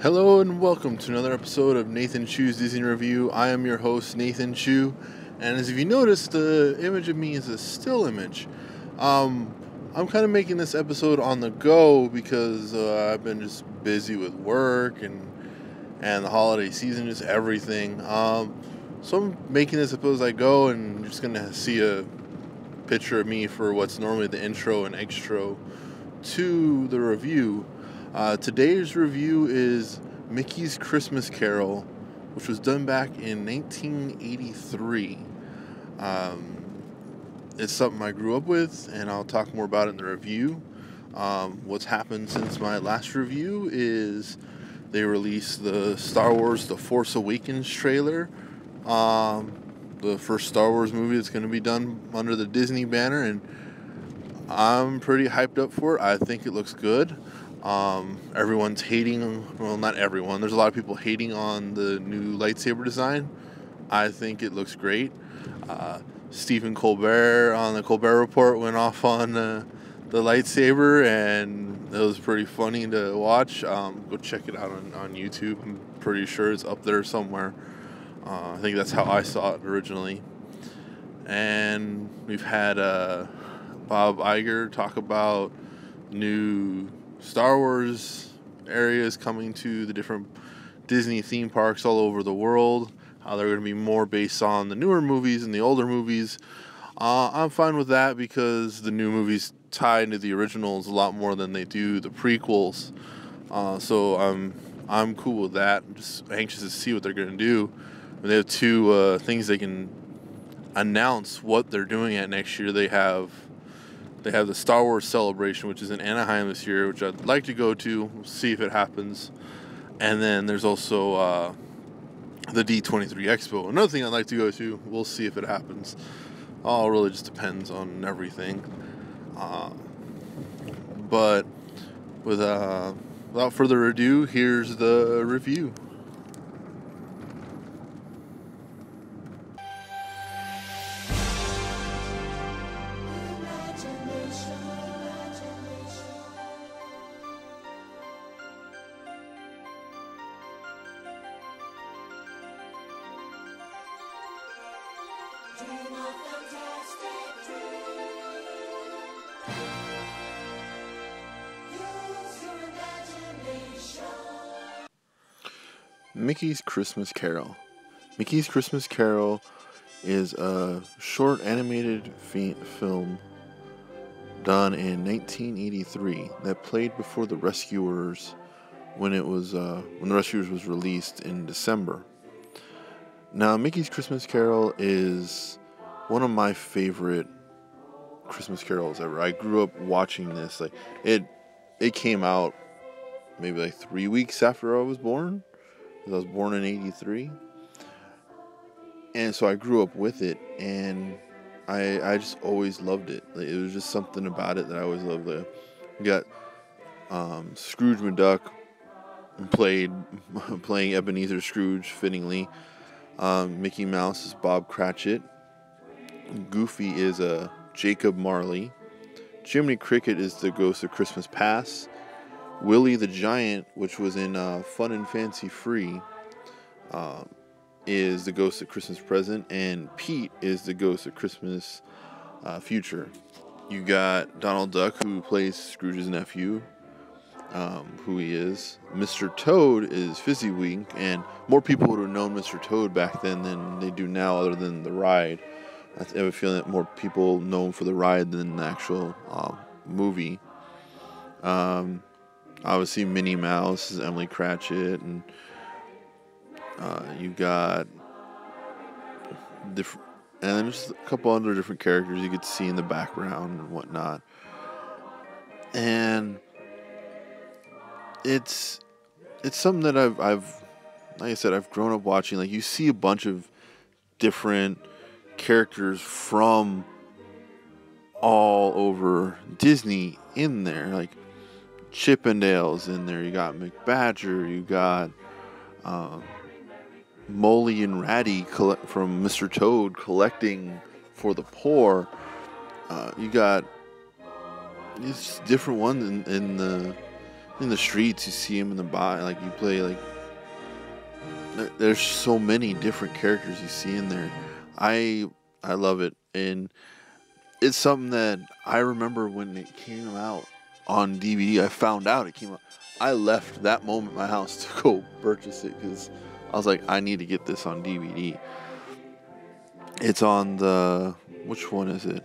Hello and welcome to another episode of Nathanchu's Disney Review. I am your host, Nathanchu, and as if you noticed, the image of me is a still image. I'm kind of making this episode on the go because I've been just busy with work and the holiday season, just everything. So I'm making this episode as I go, and you're just gonna see a picture of me for what's normally the intro and extra to the review. Today's review is Mickey's Christmas Carol, which was done back in 1983. It's something I grew up with, and I'll talk more about it in the review. What's happened since my last review is they released the Star Wars The Force Awakens trailer. The first Star Wars movie that's going to be done under the Disney banner, and I'm pretty hyped up for it. I think it looks good. Everyone's hating, well, not everyone. There's a lot of people hating on the new lightsaber design. I think it looks great. Stephen Colbert on the Colbert Report went off on the lightsaber, and it was pretty funny to watch. Go check it out on YouTube. I'm pretty sure it's up there somewhere. I think that's how I saw it originally. And we've had Bob Iger talk about new Star Wars areas coming to the different Disney theme parks all over the world. How they're going to be more based on the newer movies and the older movies. I'm fine with that because the new movies tie into the originals a lot more than they do the prequels. So I'm cool with that. I'm just anxious to see what they're going to do. They have two things they can announce what they're doing at next year. They have the Star Wars Celebration, which is in Anaheim this year, which I'd like to go to. We'll see if it happens. And then there's also the D23 Expo. Another thing I'd like to go to. We'll see if it happens. All really just depends on everything. But without further ado, here's the review. Mickey's Christmas Carol. Mickey's Christmas Carol is a short animated film done in 1983 that played before The Rescuers when The Rescuers was released in December. Now, Mickey's Christmas Carol is one of my favorite Christmas carols ever. I grew up watching this. Like it came out maybe like 3 weeks after I was born. I was born in 83. And so I grew up with it, and I just always loved it. Like, it was just something about it that I always loved. You got Scrooge McDuck playing Ebenezer Scrooge fittingly. Mickey Mouse is Bob Cratchit. Goofy is Jacob Marley. Jiminy Cricket is the Ghost of Christmas Past. Willie the Giant, which was in Fun and Fancy Free, is the Ghost of Christmas Present, and Pete is the Ghost of Christmas Future. You got Donald Duck, who plays Scrooge's nephew, who he is. Mr. Toad is Fezziwig, and more people would have known Mr. Toad back then than they do now, other than the ride. I have a feeling that more people know him for the ride than the actual movie. Obviously, Minnie Mouse is Emily Cratchit, and you got different, and then just a couple other different characters you could see in the background and whatnot. And it's something that I've like I said, I've grown up watching. Like, you see a bunch of different characters from all over Disney in there, like Chippendales in there. You got McBadger. You got Molly and Ratty from Mr. Toad collecting for the poor. You got these different ones in in the streets. You see them in the like you play like. There's so many different characters you see in there. I love it, and it's something that I remember when it came out on DVD. I found out it came out. I left that moment in my house to go purchase it because I was like, I need to get this on DVD. It's on the, which one is it?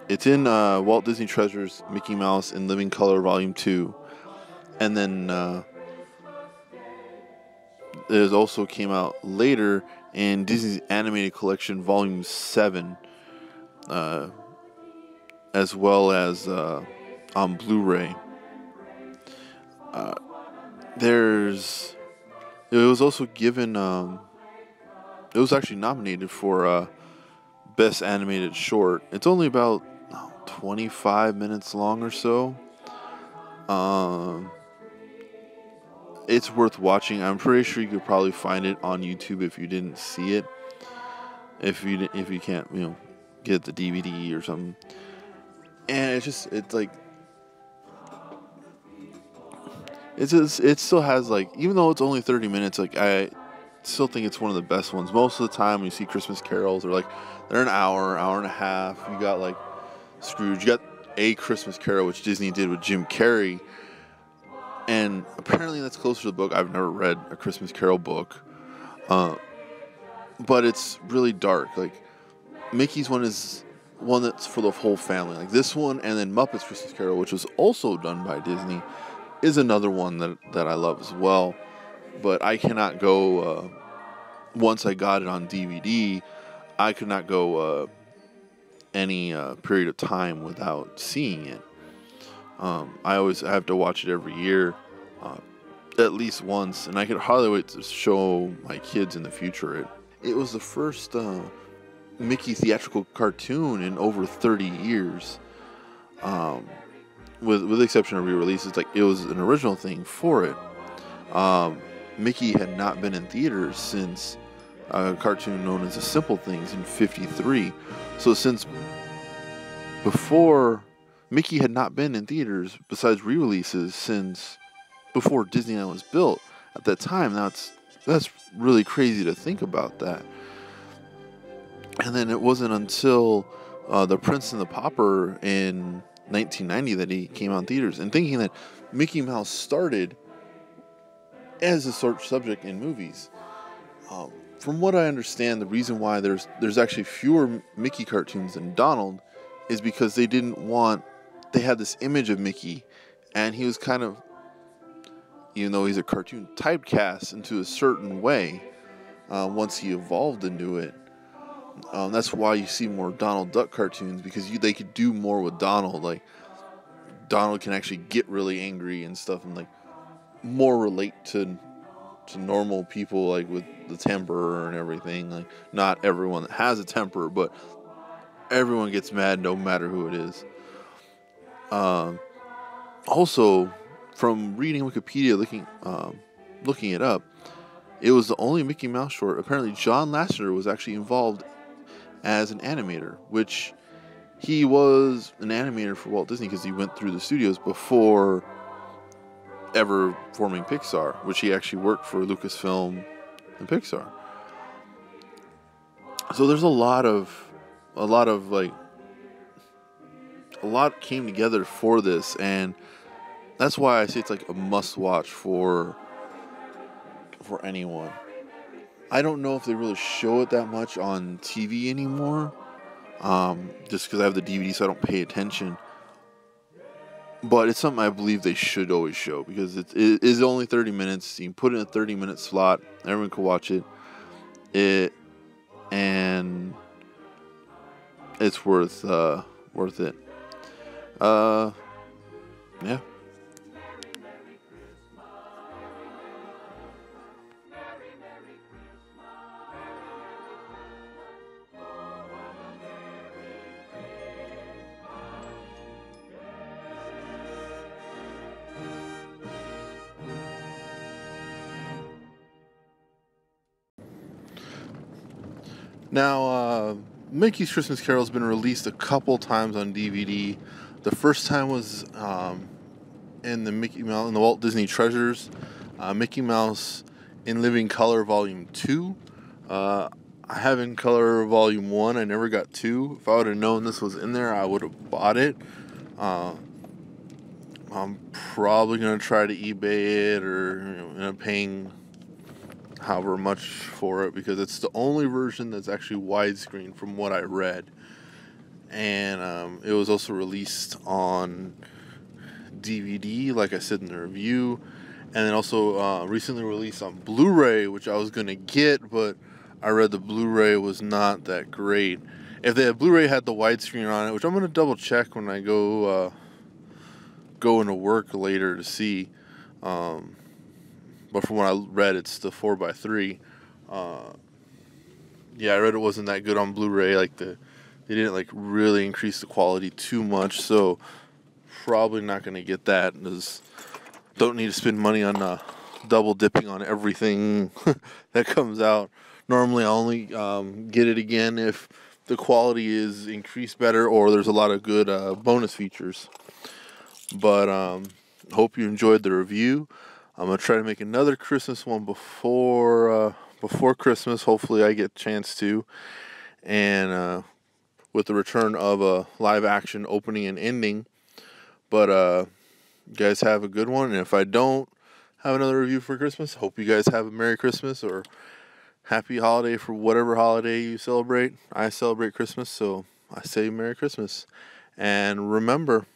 It's in Walt Disney Treasures Mickey Mouse in Living Color Volume 2, and then it also came out later in Disney's Animated Collection Volume 7, as well as on Blu-ray. It was also given, it was actually nominated for Best Animated Short. It's only about 25 minutes long or so. It's worth watching. I'm pretty sure you could probably find it on YouTube if you didn't see it. If you can't, get the DVD or something. And it's like, it still has like, even though it's only 30 minutes, like I still think it's one of the best ones. Most of the time when you see Christmas carols, they're an hour and a half. You got like Scrooge, you got A Christmas Carol, which Disney did with Jim Carrey. And apparently that's closer to the book. I've never read a Christmas Carol book. But it's really dark. Like, Mickey's one is one that's for the whole family. Like this one, and then Muppets Christmas Carol, which was also done by Disney, is another one that I love as well. But I cannot go, once I got it on DVD, I could not go any period of time without seeing it. I have to watch it every year, at least once, and I could hardly wait to show my kids in the future. It was the first Mickey theatrical cartoon in over 30 years, with the exception of re-releases. Like, it was an original thing for it. Mickey had not been in theaters since a cartoon known as The Simple Things in '53. So since before, Mickey had not been in theaters besides re-releases since before Disneyland was built. At that time, that's really crazy to think about that. And then it wasn't until The Prince and the Pauper in 1990 that he came out in theaters. And thinking that Mickey Mouse started as a sort of subject in movies. From what I understand, the reason why there's actually fewer Mickey cartoons than Donald is because they had this image of Mickey, and he was kind of, even though he's a cartoon, typecast into a certain way once he evolved into it. That's why you see more Donald Duck cartoons, because they could do more with Donald. Like, Donald can actually get really angry and stuff, and like more relate to normal people, like with the temper and everything. Like, not everyone that has a temper, but everyone gets mad no matter who it is. Also, from reading Wikipedia, looking it up, it was the only Mickey Mouse short. Apparently, John Lasseter was actually involved as an animator, which he was an animator for Walt Disney because he went through the studios before ever forming Pixar, which he actually worked for Lucasfilm and Pixar. So there's a lot came together for this, and that's why I say it's like a must-watch for anyone. I don't know if they really show it that much on TV anymore, just because I have the DVD, so I don't pay attention. But it's something I believe they should always show, because it is only 30 minutes. You can put it in a 30-minute slot. Everyone can watch it. And it's worth it. Yeah. Now, Mickey's Christmas Carol has been released a couple times on DVD. The first time was in the Walt Disney Treasures, Mickey Mouse in Living Color Volume 2. I have in color Volume 1. I never got 2. If I would have known this was in there, I would have bought it. I'm probably going to try to eBay it or end up paying however much for it, because it's the only version that's actually widescreen from what I read. And it was also released on DVD, like I said in the review, and then also recently released on Blu-ray, which I was going to get, but I read the Blu-ray was not that great. If the Blu-ray had the widescreen on it, which I'm going to double check when I go into work later to see, but from what I read, it's the 4:3. Yeah, I read it wasn't that good on Blu-ray. They didn't really increase the quality too much, so probably not going to get that. Don't need to spend money on double dipping on everything that comes out. Normally, I only get it again if the quality is increased better or there's a lot of good bonus features. But hope you enjoyed the review. I'm gonna try to make another Christmas one before Christmas. Hopefully, I get a chance to, and with the return of a live action opening and ending. But you guys have a good one, and if I don't have another review for Christmas, hope you guys have a Merry Christmas or Happy Holiday for whatever holiday you celebrate. I celebrate Christmas, so I say Merry Christmas. And remember,